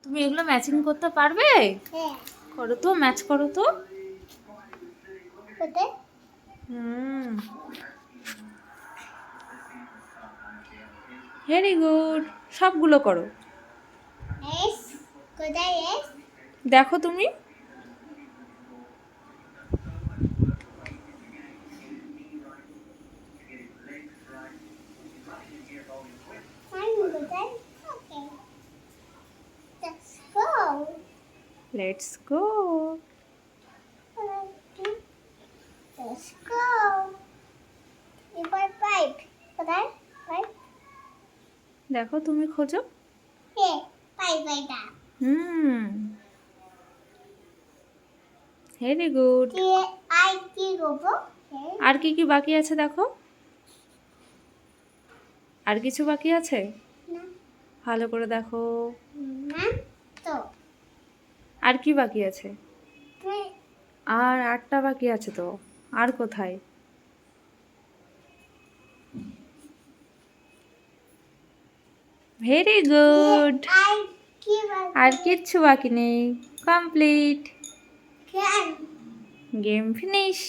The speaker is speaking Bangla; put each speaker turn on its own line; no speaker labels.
তুমি এগুলো ম্যাচিং করতে পারবে?
হ্যাঁ।
করো তো, ম্যাচ করো তো।
কোথায়?
ভেরি গুড, সবগুলো করো।
এস কোথায় এস?
দেখো তুমি।
কোথায়? ওকে, let's go.
Let's go.
Let's go. এবার পাইপ কোথায়? পাইপ?
দেখো তুমি খোঁজো।
এ পাইপ এটা।
Very good.
কি করবো?
আর কি কি বাকি আছে দেখো। আর কিছু বাকি আছে?
না।
ভালো করে দেখো।
না তো।
আর কি বাকি আছে?
তুই
আর 8টা বাকি আছে তো। আর কোথায়? Very good.
আর কি বাকি?
আর কিচ্ছু বাকি নেই। কমপ্লিট।
কেন?
Game finish.